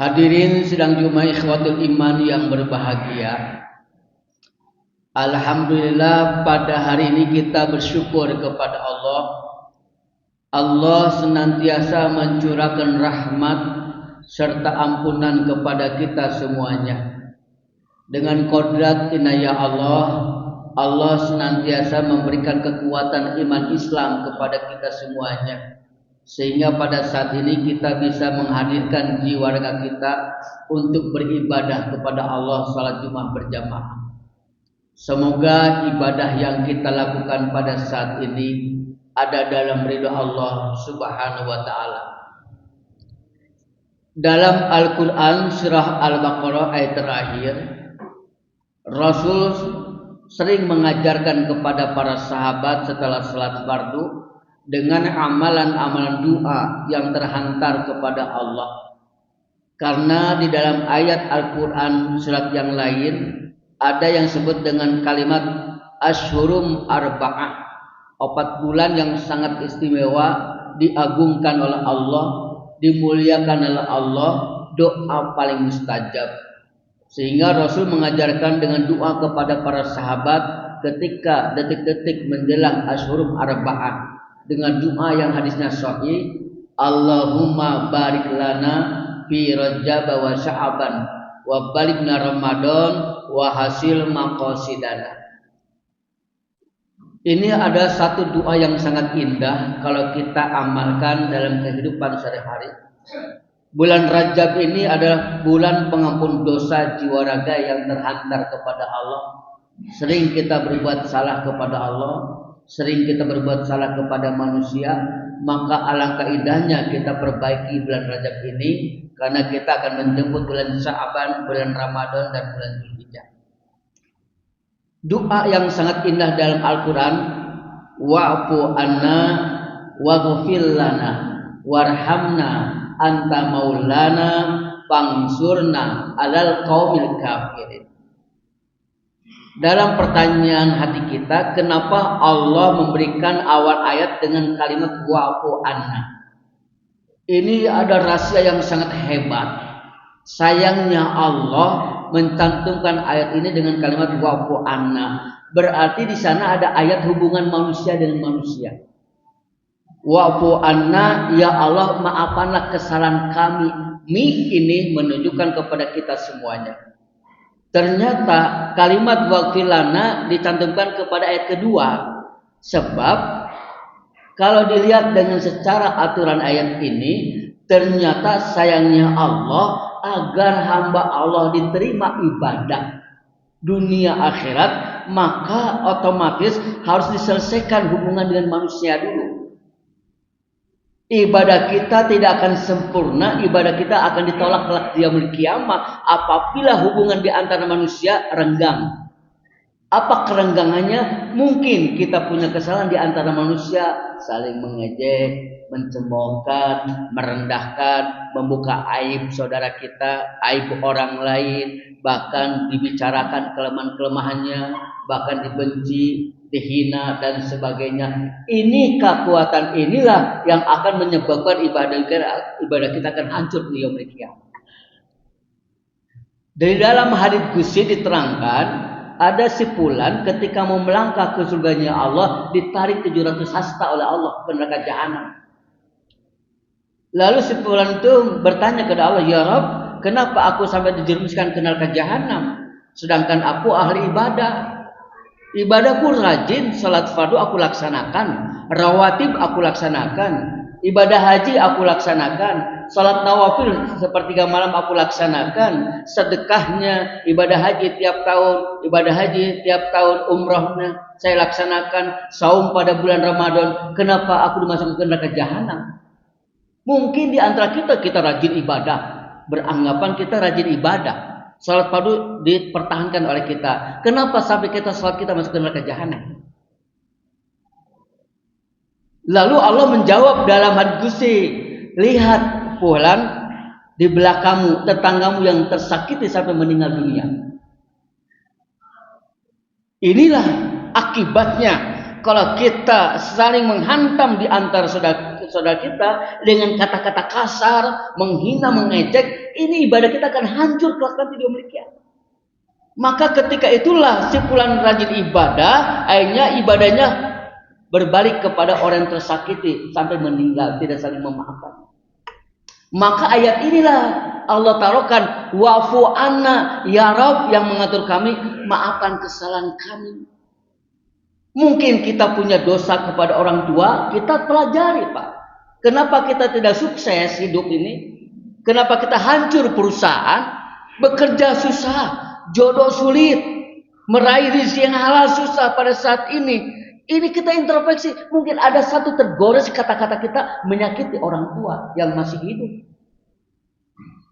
Hadirin sidang Jumat ikhwatul iman yang berbahagia. Alhamdulillah pada hari ini kita bersyukur kepada Allah. Allah senantiasa mencurahkan rahmat serta ampunan kepada kita semuanya. Dengan kodrat inayah Allah, Allah senantiasa memberikan kekuatan iman Islam kepada kita semuanya. Sehingga pada saat ini kita bisa menghadirkan jiwa raga kita untuk beribadah kepada Allah salat Jumat berjamaah. Semoga ibadah yang kita lakukan pada saat ini ada dalam ridha Allah Subhanahu wa taala. Dalam Al-Qur'an surah Al-Baqarah ayat terakhir, Rasul sering mengajarkan kepada para sahabat setelah salat fardu dengan amalan-amalan doa yang terhantar kepada Allah. Karena di dalam ayat Al-Quran surat yang lain ada yang disebut dengan kalimat Ashhurum Arba'ah, 4 bulan yang sangat istimewa, diagungkan oleh Allah, dimuliakan oleh Allah, doa paling mustajab. Sehingga Rasul mengajarkan dengan doa kepada para sahabat ketika detik-detik menjelang Ashhurum Arba'ah dengan doa yang hadisnya sahih, Allahumma barik lana fi Rajab wa Sya'ban wa balighna Ramadan wa hasil maqasidana. Ini ada satu doa yang sangat indah kalau kita amalkan dalam kehidupan sehari-hari. Bulan Rajab ini adalah bulan pengampun dosa jiwa raga yang terhantar kepada Allah. Sering kita berbuat salah kepada Allah, sering kita berbuat salah kepada manusia, maka alangkah indahnya kita perbaiki bulan Rajab ini, karena kita akan menjemput bulan Sya'ban, bulan Ramadan dan bulan Dzulhijjah. Doa yang sangat indah dalam Al-Quran, wa'fu anna waghfir lana warhamna anta maulana fangsurna alal qaumil kafirin. Dalam pertanyaan hati kita, kenapa Allah memberikan awal ayat dengan kalimat wa'fu anna? Ini ada rahasia yang sangat hebat. Sayangnya Allah mencantumkan ayat ini dengan kalimat wa'fu anna. Berarti di sana ada ayat hubungan manusia dengan manusia. Wa'fu anna, ya Allah maafanlah kesalahan kami. Ini menunjukkan kepada kita semuanya. Ternyata kalimat waghfir lana dicantumkan kepada ayat kedua. Sebab kalau dilihat dengan secara aturan ayat ini, ternyata sayangnya Allah agar hamba Allah diterima ibadah dunia akhirat, maka otomatis harus diselesaikan hubungan dengan manusia dulu. Ibadah kita tidak akan sempurna, ibadah kita akan ditolak kelak di yaumul qiyamah apabila hubungan di antara manusia renggang. Apa kerenggangannya? Mungkin kita punya kesalahan di antara manusia, saling mengejek, mencemoohkan, merendahkan, membuka aib saudara kita, aib orang lain, bahkan dibicarakan kelemahan-kelemahannya, bahkan dibenci, dihina dan sebagainya. Ini kekuatan inilah yang akan menyebabkan ibadah kita akan hancur di yaumul qiyamah. Dari dalam hadits qudsi diterangkan, ada si fulan ketika mau melangkah ke surganya Allah ditarik 700 hasta oleh Allah ke neraka jahanam. Lalu si fulan itu bertanya kepada Allah, ya Rabb, kenapa aku sampai dijerumuskan ke neraka jahanam? Sedangkan aku ahli ibadah. Ibadahku rajin, salat fardu aku laksanakan, rawatib aku laksanakan, ibadah haji aku laksanakan, salat nawafil sepertiga malam aku laksanakan, sedekahnya ibadah haji tiap tahun, umrohnya saya laksanakan, saum pada bulan Ramadan. Kenapa aku dimasukkan ke neraka jahanam? Mungkin di antara kita rajin ibadah, beranggapan kita rajin ibadah. Salat fardu dipertahankan oleh kita. Kenapa sampai salat kita masuk ke neraka jahanam? Lalu Allah menjawab dalam hadits qudsi, lihat fulan di belakangmu, tetanggamu yang tersakiti sampai meninggal dunia. Inilah akibatnya kalau kita saling menghantam di antara saudara kita dengan kata-kata kasar, menghina, mengejek. ini ibadah kita akan hancur kelak nanti di yaumul qiyamah. Maka ketika itulah si fulan rajin ibadah, akhirnya ibadahnya berbalik kepada orang yang tersakiti sampai meninggal, tidak saling memaafkan. Maka ayat inilah Allah taruhkan, wa'fu anna ya Rabb, yang mengatur kami, maafkan kesalahan kami. Mungkin kita punya dosa kepada orang tua, kita pelajari, Pak. Kenapa kita tidak sukses hidup ini? Kenapa kita hancur perusahaan? Bekerja susah, jodoh sulit, meraih rezeki yang halal susah pada saat ini. Ini kita introspeksi, mungkin ada satu tergores kata-kata kita menyakiti orang tua yang masih hidup.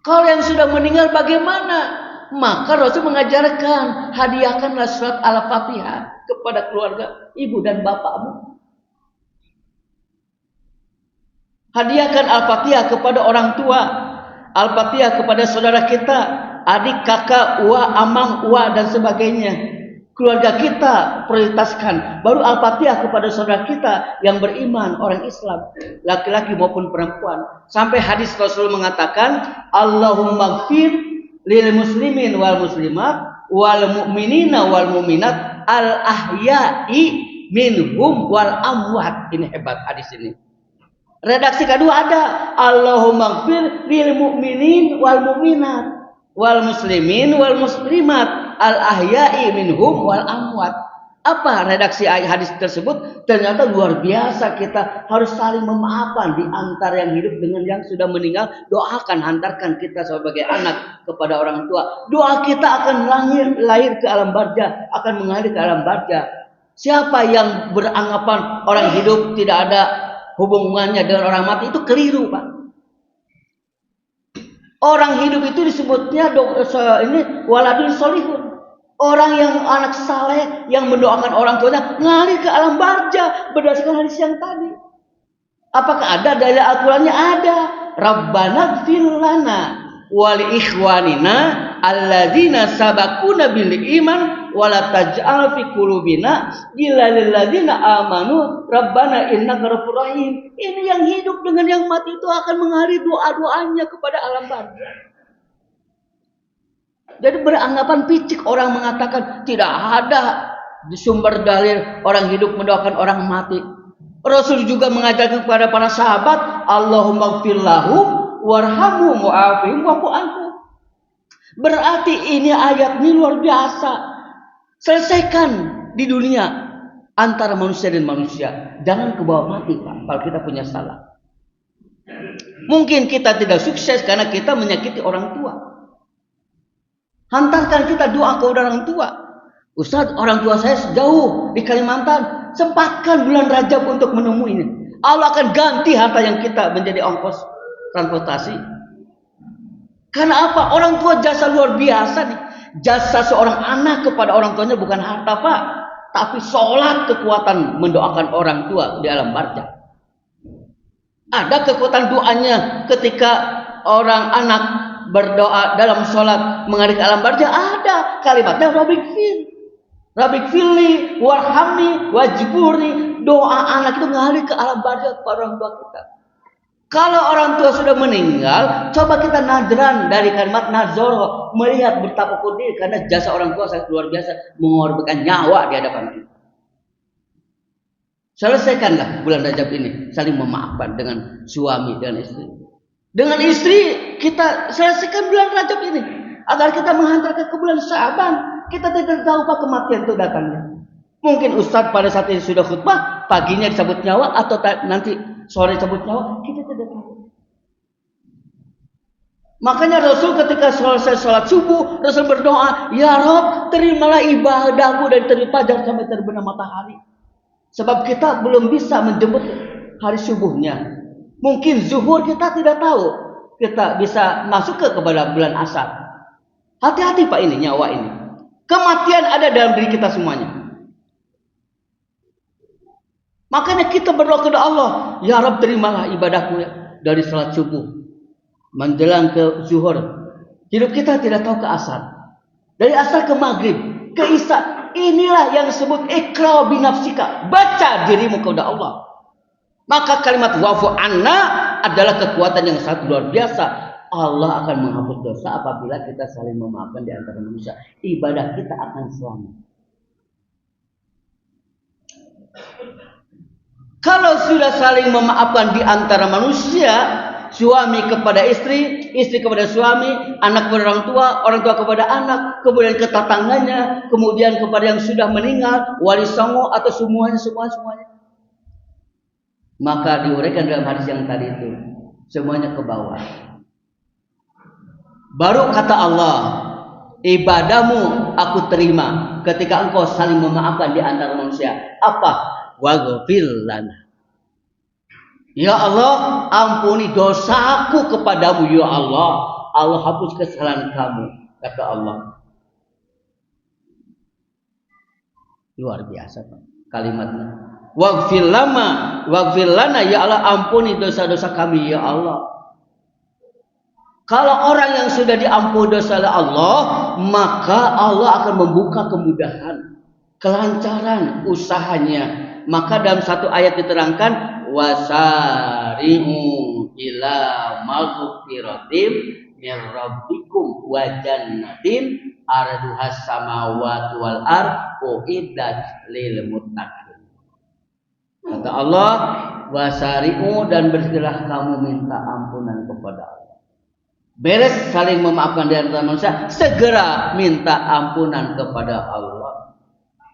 Kalau yang sudah meninggal bagaimana? Maka Rasul mengajarkan, hadiahkanlah surat Al-Fatihah kepada keluarga ibu dan bapakmu. Hadiahkan Al-Fatihah kepada orang tua, Al-Fatihah kepada saudara kita, adik, kakak, uwa, amang, uwa, dan sebagainya. Keluarga kita prioritaskan, baru Al-Fatihah kepada saudara kita yang beriman, orang Islam, laki-laki maupun perempuan. Sampai hadis Rasul mengatakan, Allahumma gfir lil muslimin wal muslimat wal mu'minina wal mu'minat al ahya'i minhum wal amwat. Ini hebat hadis ini. Redaksi kedua ada, Allahumma gfir lil mu'minin wal mu'minat wal muslimin wal muslimat al ahya'i minhum wal amwat. Apa redaksi hadis tersebut? Ternyata luar biasa, kita harus saling memaafkan di antara yang hidup dengan yang sudah meninggal. Doakan, hantarkan kita sebagai anak kepada orang tua. Doa kita akan lahir ke alam barza, akan mengalir ke alam barza. Siapa yang beranggapan orang hidup tidak ada hubungannya dengan orang mati, itu keliru, Pak. Orang hidup itu disebutnya ini waladun solihun. Orang yang anak saleh yang mendoakan orang tuanya ngalir ke alam barza berdasarkan hadis yang tadi. Apakah ada dalil Al-Qur'annya? Ada. Rabbana ighfir lana wa li ikhwanina alladzina sabaquna bil iman wa la taj'al fi qulubina ghillan lil ladzina amanu rabbana innaka ghafurur rahim. Ini yang hidup dengan yang mati itu akan mengalir doa-doanya kepada alam barza. Jadi beranggapan picik orang mengatakan tidak ada di sumber dalil orang hidup mendoakan orang mati. Rasul juga mengajarkan kepada para sahabat, Allahumma gfir lahum warhamhum wa'afihim wa'fu anhum. Berarti ini ayat ini luar biasa. Selesaikan di dunia antara manusia dan manusia. Jangan kebawa mati, Pak, kalau kita punya salah. Mungkin kita tidak sukses karena kita menyakiti orang tua. Hantarkan kita doa kepada orang tua. Ustaz, orang tua saya jauh di Kalimantan. Sempatkan bulan Rajab untuk menemuinya. Allah akan ganti harta yang kita menjadi ongkos transportasi. Karena apa? Orang tua jasa luar biasa nih. Jasa seorang anak kepada orang tuanya bukan harta, Pak, tapi sholat, kekuatan mendoakan orang tua di alam barza. Ada kekuatan doanya ketika orang anak berdoa dalam sholat menghadap alam barza, ada kalimatnya Rabbik firli warhamni wajiburi. Doa anak itu mengalir ke alam barza kepada orang tua kita. Kalau orang tua sudah meninggal, coba kita nadran dari kalimat nazoro, melihat betapa diri, karena jasa orang tua sangat luar biasa, mengorbankan nyawa di hadapan kita. Selesaikanlah bulan Rajab ini saling memaafkan dengan suami dan istri. Dengan istri kita selesaikan bulan Rajab ini agar kita menghantarkan ke bulan Sya'ban. Kita tidak tahu apa kematian itu datangnya. Mungkin Ustadz pada saat ini sudah khutbah, paginya disebut nyawa atau nanti sore disebut nyawa, kita tidak tahu. Makanya Rasul ketika selesai sholat subuh, Rasul berdoa, Ya Rabb, terimalah ibadahku dari terbit fajar sampai terbenam matahari. Sebab kita belum bisa menjemput hari subuhnya. Mungkin zuhur kita tidak tahu, kita bisa masuk kepada bulan asar. Hati-hati, Pak, ini nyawa ini. Kematian ada dalam diri kita semuanya. Makanya kita berdoa kepada Allah, Ya Rabb, terimalah ibadahku ya, dari salat subuh menjelang ke zuhur. Hidup kita tidak tahu ke asar. Dari asar ke maghrib, ke isya. Inilah yang disebut iqra binafsika. Baca dirimu kepada Allah. Maka kalimat wa'fu anna adalah kekuatan yang sangat luar biasa. Allah akan menghapus dosa apabila kita saling memaafkan di antara manusia. Ibadah kita akan selamat. Kalau sudah saling memaafkan di antara manusia, suami kepada istri, istri kepada suami, anak kepada orang tua kepada anak, kemudian ke tetangganya, kemudian kepada yang sudah meninggal, wali songo atau semuanya. Maka diuraikan dalam hadis yang tadi itu, semuanya ke bawah. Baru kata Allah, ibadahmu aku terima ketika engkau saling memaafkan di antara manusia. Apa? Waghfir lana. Ya Allah, ampuni dosaku kepadamu ya Allah. Allah hapus kesalahan kamu, kata Allah. Luar biasa Pak kalimatnya. Waghfir lana ya Allah, ampuni dosa-dosa kami ya Allah. Kalau orang yang sudah diampuni dosa oleh Allah, maka Allah akan membuka kemudahan, kelancaran usahanya. Maka dalam satu ayat diterangkan, wasari'u ila maghfiratin min rabbikum wa jannatin arduhas samawati wal ard uiddat lil muttaqin. Kata Allah, wasari'u, dan bersegeralah kamu minta ampunan kepada Allah. Beres saling memaafkan di antara manusia, segera minta ampunan kepada Allah.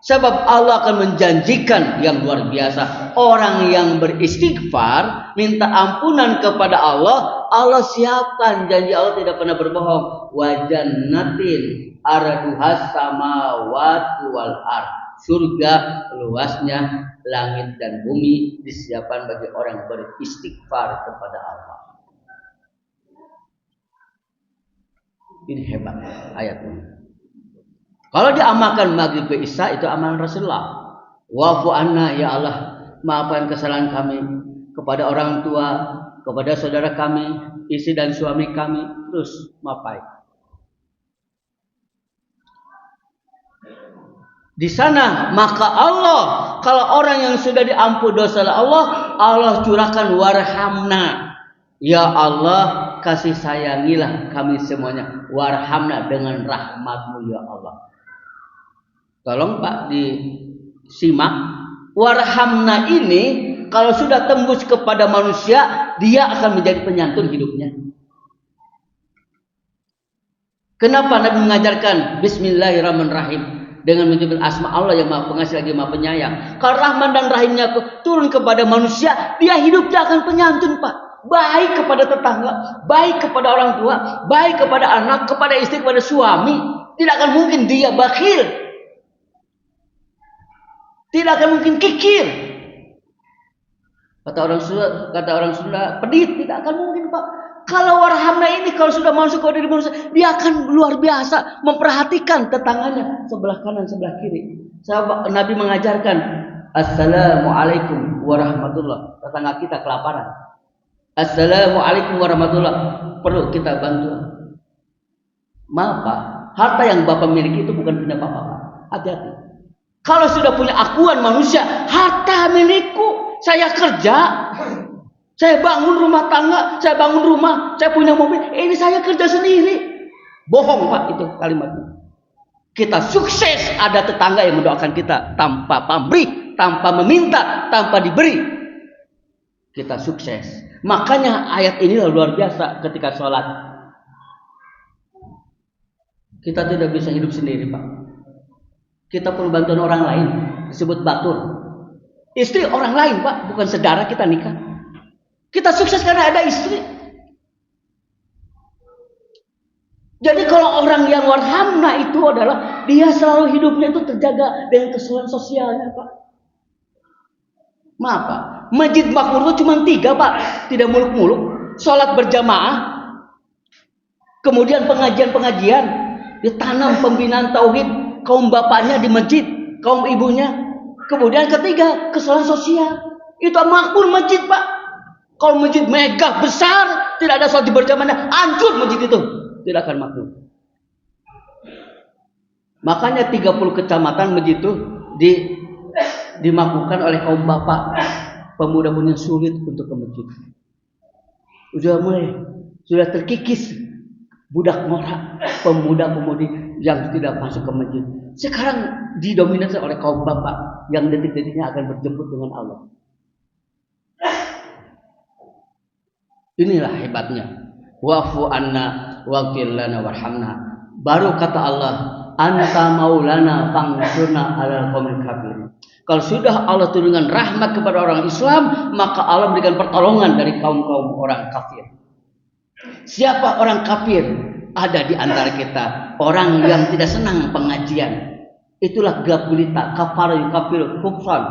Sebab Allah akan menjanjikan yang luar biasa. Orang yang beristighfar, minta ampunan kepada Allah, Allah siapkan, janji Allah tidak pernah berbohong. Wa jannatin arduhas samawati wal ard. Surga luasnya langit dan bumi disiapkan bagi orang yang beristighfar kepada Allah. Ini hebat ayat ini. Kalau diamalkan maghrib ke isya, itu amalan Rasulullah. Wa'fu anna ya Allah, maafkan kesalahan kami kepada orang tua, kepada saudara kami, istri dan suami kami. Terus maafkan. Di sana maka Allah, kalau orang yang sudah diampuni dosa Allah, Allah curahkan warhamna. Ya Allah, kasih sayangilah kami semuanya. Warhamna, dengan rahmatmu ya Allah. Tolong Pak disimak. Warhamna ini kalau sudah tembus kepada manusia, dia akan menjadi penyantun hidupnya. Kenapa Nabi mengajarkan Bismillahirrahmanirrahim dengan menyebut asma Allah yang Maha Pengasih lagi Maha Penyayang? Kalau Rahman dan Rahimnya turun kepada manusia, dia hidupnya akan penyantun Pak. Baik kepada tetangga, baik kepada orang tua, baik kepada anak, kepada istri, kepada suami. Tidak akan mungkin dia bakhil. Tidak akan mungkin kikir. Kata orang Sunda, pedit, tidak akan mungkin Pak. Kalau warhamna ini kalau sudah masuk ke diri manusia, dia akan luar biasa memperhatikan tetangganya sebelah kanan, sebelah kiri. Sahabat Nabi mengajarkan, Assalamualaikum warahmatullah. Tetangga kita kelaparan. Assalamualaikum warahmatullah. Perlu kita bantu. Maaf Pak, harta yang Bapak miliki itu bukan punya Bapak Pak. Hati-hati. Kalau sudah punya akuan manusia, harta milikku, saya kerja, saya bangun rumah tangga, saya bangun rumah, saya punya mobil, ini saya kerja sendiri. Bohong Pak itu kalimatnya. Kita sukses ada tetangga yang mendoakan kita tanpa pamrih, tanpa meminta, tanpa diberi. Kita sukses. Makanya ayat ini luar biasa ketika sholat. Kita tidak bisa hidup sendiri Pak. Kita perlu bantuan orang lain, disebut batur. Istri orang lain Pak, bukan saudara kita nikah. Kita sukses karena ada istri. Jadi kalau orang yang warhamna itu adalah dia selalu hidupnya itu terjaga dengan keseluruhan sosialnya Pak. Maaf Pak, masjid makmur itu cuma 3 Pak, tidak muluk-muluk. Sholat berjamaah, kemudian pengajian-pengajian, ditanam pembinaan tauhid. Kaum bapaknya di masjid, kaum ibunya. Kemudian ketiga, kesalahan sosial. Itu makmur masjid Pak. Kalau masjid megah besar, tidak ada sholat berjamaah, hancur masjid itu. Tidak akan makmur. Makanya 30 kecamatan masjid itu dimakmurkan oleh kaum bapak. Pemuda-pemuda sulit untuk ke masjid. Udah mulai sudah terkikis budak norak, pemuda-pemudi yang tidak masuk ke masjid. Sekarang didominasi oleh kaum bapak yang detik-detiknya akan berjemput dengan Allah. Inilah hebatnya. Wa'fu anna waghfir lana warhamna. Baru kata Allah, anta maulana fangsurna 'alal qaumil kafirin. Kalau sudah Allah turunkan rahmat kepada orang Islam, maka Allah berikan pertolongan dari kaum-kaum orang kafir. Siapa orang kafir? Ada di antara kita orang yang tidak senang pengajian. Itulah gabulita, kafar kafir kufran.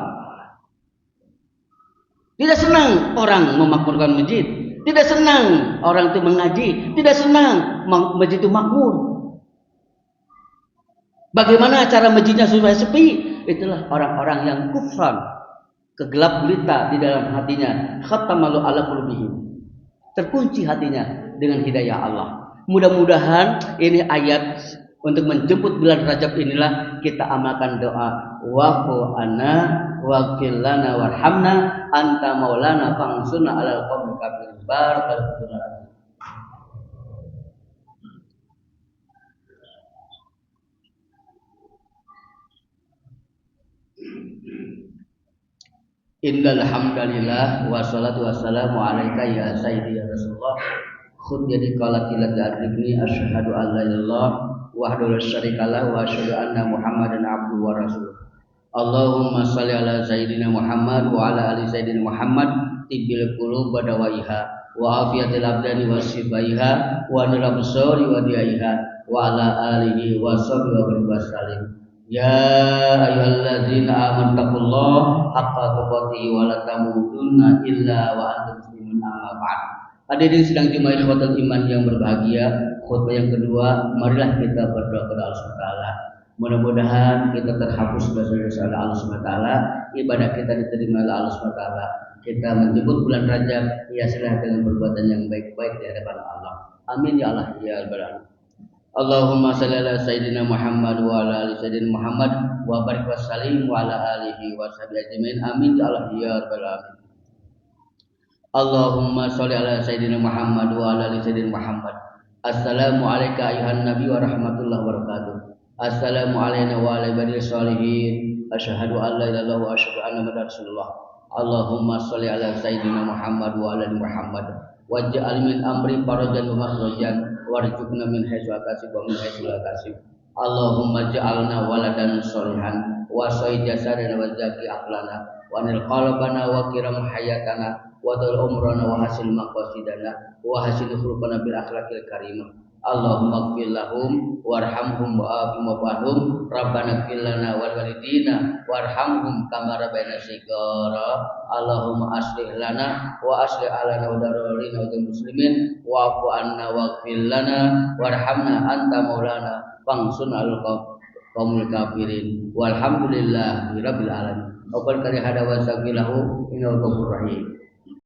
Tidak senang orang memakmurkan masjid, tidak senang orang itu mengaji, tidak senang masjid itu makmur. Bagaimana cara masjidnya supaya sepi? Itulah orang-orang yang kufran, kegelap gulita di dalam hatinya. Khatamalu ala qulubihim. Terkunci hatinya dengan hidayah Allah. Mudah-mudahan ini ayat untuk menjemput bulan Rajab inilah kita amalkan doa wa'fu anna waghfir lana warhamna anta maulana fangsurna 'alal qaumil kafirin. Barakallahu. Innal hamdalillah wassalatu wassalamu alaika ya sayyidi ya Rasulullah. Khud jadi qala tilat adribni asyhadu an la ilaha wahdahu la syarikalah wa asyhadu anna Muhammadan abduhu wa rasuluh. Allahumma shalli ala sayyidina Muhammad wa ala ali sayyidina Muhammad tibbil qulub wa dawaiha wa afiyatil abdani wa shifaiha wa nurul absari wa diaiha wa ala alihi wa sahbihi wa sallim. Ya ayyuhalladzina amanu taqullaha haqqa tuqatih wa la tamutunna illa wa antum muslimun amma ba'd. Hadirin sidang Jumat ikhwatul iman yang berbahagia, khutbah yang kedua, marilah kita berdoa kepada Allah Subhanahu wa taala. Mudah-mudahan kita terhapus dosa-dosa Allah Subhanahu wa taala, ibadah kita diterima oleh Allah Subhanahu wa taala. Kita menyebut bulan Rajab hiasilah dengan perbuatan yang baik-baik di hadapan Allah. Amin ya Allah ya rabbal alamin. Allahumma shalli ala sayyidina Muhammad wa ala ali sayyidina Muhammad wa barik wa sallim wa ala alihi wa sahbihi ajmain. Amin ya Allah ya rabbal alamin. Allahumma shalli ala sayyidina Muhammad wa ala ali sayyidina Muhammad. Assalamu alayka ayuhan nabi wa rahmatullahi wa barakatuh. Assalamu alayna wa ala ibadis sholihin. Asyhadu an la ilaha illallah wa asyhadu anna muhammadar rasulullah. Allahumma shalli ala sayyidina Muhammad wa ala ali Muhammad. Waj'al min amri farajan wa makhrajan warzuqna min haitsu atasib wa min haitsu la tasib. Allahumma ja'alna waladan sholihan wa soi jasadana wa zaki aqlana wa nil qalbana wa kiram hayatana wa dal umrana wa hasil maqasidana wa hasil khulqana bil akhlaqil karimah. Allahumma ighfir lahum warhamhum wa'afihim wa'fahum rabbana ighfir lana wal walidina warhamhum kama rabbayana shighara. Allahumma aslih lana wa aslih alana wa darulina wa muslimin wa'fu anna waghfir lana warhamna anta maulana fangsurna 'alal qaumil kafirin walhamdulillahi rabbil alamin. Obat kali hada wa sabilahu innahu ghafurur rahim.